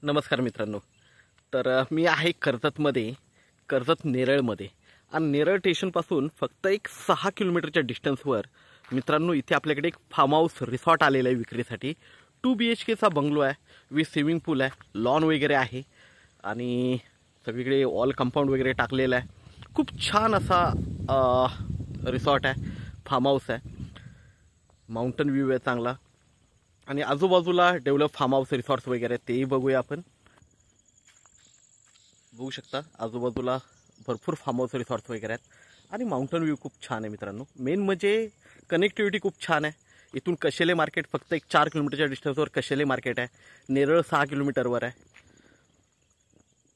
नमस्कार मित्रांनो. मी आहे कर्जत नेरळमध्ये आणि नेरळ स्टेशनपासून फक्त एक 6 किलोमीटरच्या डिस्टन्सवर मित्रांनो इथे आपल्याकडे एक फार्म हाऊस रिसॉर्ट आलेला आहे विक्रीसाठी. 2 BHKचा बंगलो आहे, विथ स्विमिंग पूल आहे, लॉन वगैरे आहे आणि सगळीकडे वॉल कंपाऊंड वगैरे टाकलेलं आहे. खूप छान असा रिसॉर्ट आहे, फार्म हाऊस आहे. माउंटन व्ह्यू आहे चांगला आणि आजूबाजूला डेव्हलप फार्म हाऊस रिसॉर्ट्स वगैरे तेही बघूया आपण. बघू शकता आजूबाजूला भरपूर फार्म हाऊस रिसॉर्ट्स वगैरे आहेत आणि माउंटन व्ह्यू खूप छान आहे मित्रांनो. मेन म्हणजे कनेक्टिव्हिटी खूप छान आहे. इथून कशेले मार्केट फक्त एक 4 किलोमीटरच्या डिस्टन्सवर कशेले मार्केट आहे. नेरळ 6 किलोमीटरवर आहे.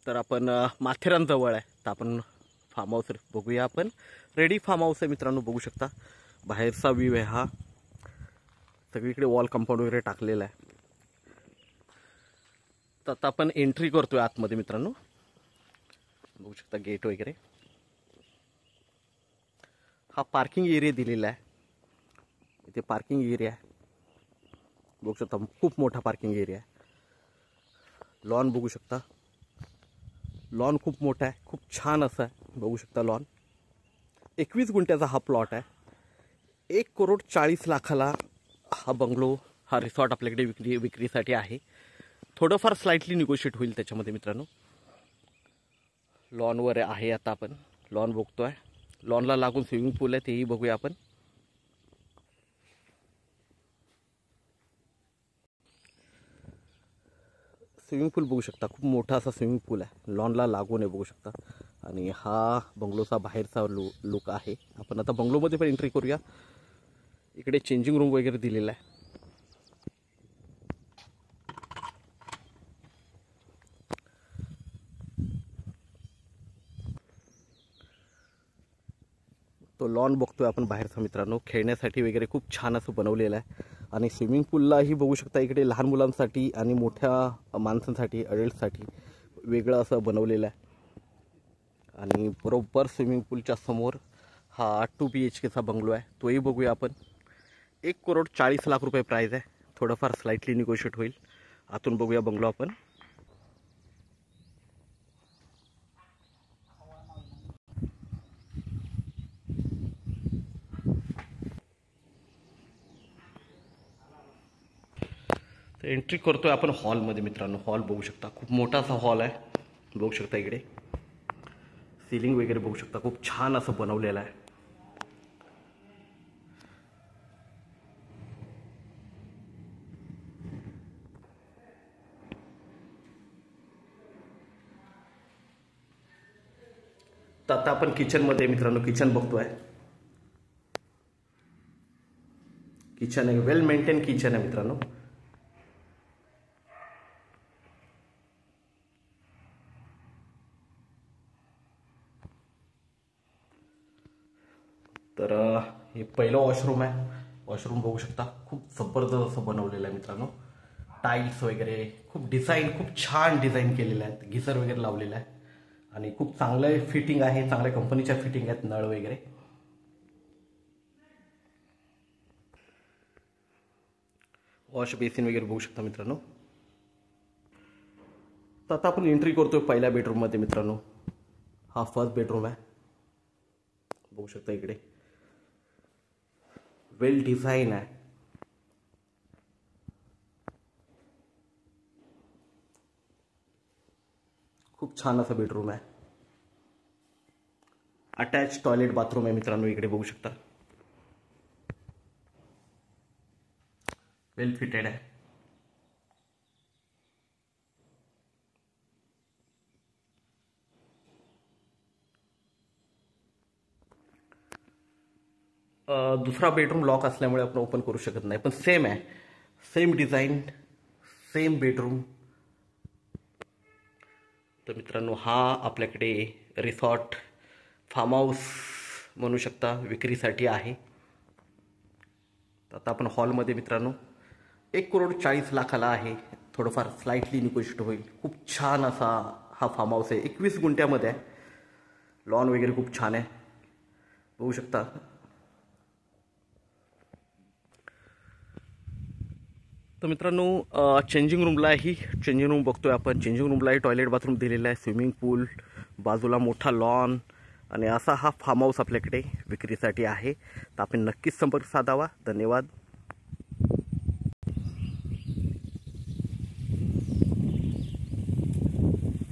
तर आपण माथेरानजवळ आहे. तर आपण फार्म हाऊस बघूया आपण. रेडी फार्म हाऊस आहे मित्रांनो, बघू शकता. बाहेरचा व्ह्यू आहे हा. सगळीकडे वॉल कंपाऊंड वगैरे टाकलेला आहे. तर आता आपण एंट्री करतोय आतमध्ये मित्रांनो. बघू शकता गेट वगैरे. हा पार्किंग एरिया दिलेला आहे. इथे पार्किंग एरिया आहे, बघू शकता. खूप मोठा पार्किंग एरिया आहे. लॉन बघू शकता. लॉन खूप मोठा आहे, खूप छान असं आहे. बघू शकता लॉन. 21 गुंठ्याचा हा प्लॉट आहे. 1,40,40,00,000ला हा बंगलो, हा रिसॉर्ट आपल्याकडे विक्रीसाठी आहे. थोडंफार स्लाइटली निगोशिएट होईल त्याच्यामध्ये मित्रांनो. लॉनवर आहे आता आपण. लॉन बघतोय. लॉनला लागून स्विमिंग पूल आहे, तेही बघूया आपण. स्विमिंग पूल बघू शकता. खूप मोठा असा स्विमिंग पूल आहे, लॉनला लागून आहे, बघू शकता. आणि हा बंगलोचा बाहेरचा लुक आहे. आपण आता बंगलोमध्ये पण एंट्री करूया. इकडे चेंजिंग रूम वगैरे दिलेला आहे. तो लॉन बघतोय आपण बाहेरचा मित्रांनो. खेळण्यासाठी वगैरे खूप छान असं बनवलेलं आहे. आणि स्विमिंग पूललाही बघू शकता इकडे लहान मुलांसाठी आणि मोठ्या माणसांसाठी, अडल्टसाठी वेगळं असं बनवलेलं आहे. आणि बरोबर स्विमिंग पूलच्या समोर हा 2 BHKचा बंगलो आहे, तोही बघूया आपण. 1,40,40,00,000 प्राईज आहे. थोडंफार स्लाइटली निगोशिएट होईल. आतून बघूया बंगलो आपण. एंट्री करतोय आपण हॉलमध्ये मित्रांनो. हॉल बघू शकता. खूप मोठा असा हॉल आहे, बघू शकता. इकडे सिलिंग वगैरे बघू शकता. खूप छान असं बनवलेलं आहे. तर आता आपण किचनमध्ये मित्रांनो, किचन बघतोय. किचन आहे, वेल मेंटेन किचन आहे मित्रांनो. तर हे पहिलं वॉशरूम आहे. वॉशरूम बघू शकता. खूप जबरदस्त असं बनवलेलं आहे मित्रांनो. टाईल्स वगैरे खूप डिझाईन, खूप छान डिझाईन केलेलं आहे. गिझर वगैरे लावलेलं आहे आणि खूप चांगलं फिटिंग आहे. चांगल्या कंपनीच्या फिटिंग आहेत, नळ वगैरे. वॉश बेसिन वगैरे बघू शकता मित्रांनो. तर आता आपण एंट्री करतोय पहिल्या बेडरूममध्ये मित्रांनो. हा फर्स्ट बेडरूम आहे, बघू शकता. इकडे वेल डिझाईन आहे. खूप छान असं बेडरूम आहे. अटॅच टॉयलेट बाथरूम आहे मित्रांनो. इकडे बघू शकता. वेल फिटेड आहे. दुसरा बेडरूम लॉक असल्यामुळे आपण ओपन करू शकत नाही, पण सेम आहे. Same design, same bedroom. तर मित्रांनो, हा आपल्याकडे रिसॉर्ट, फार्म हाऊस म्हणू शकता, विक्रीसाठी आहे. आता आपण हॉलमध्ये मित्रांनो 1,40,40,00,000ला आहे. थोडंफार स्लाइटली निगोशिएट होईल. खूप छान असा हा फार्म हाऊस आहे. 21 गुंठ्यामध्ये आहे. लॉन वगैरे खूप छान आहे, बघू शकता. तर मित्रांनो चेंजिंग रूमलाही चेंजिंग रूम बघतोय आपण. चेंजिंग रूमलाही टॉयलेट बाथरूम दिलेलं आहे, स्विमिंग पूल, बाजूला मोठा लॉन आणि असा हा फार्म हाऊस आपल्याकडे विक्रीसाठी आहे. तर आपण नक्कीच संपर्क साधावा. धन्यवाद.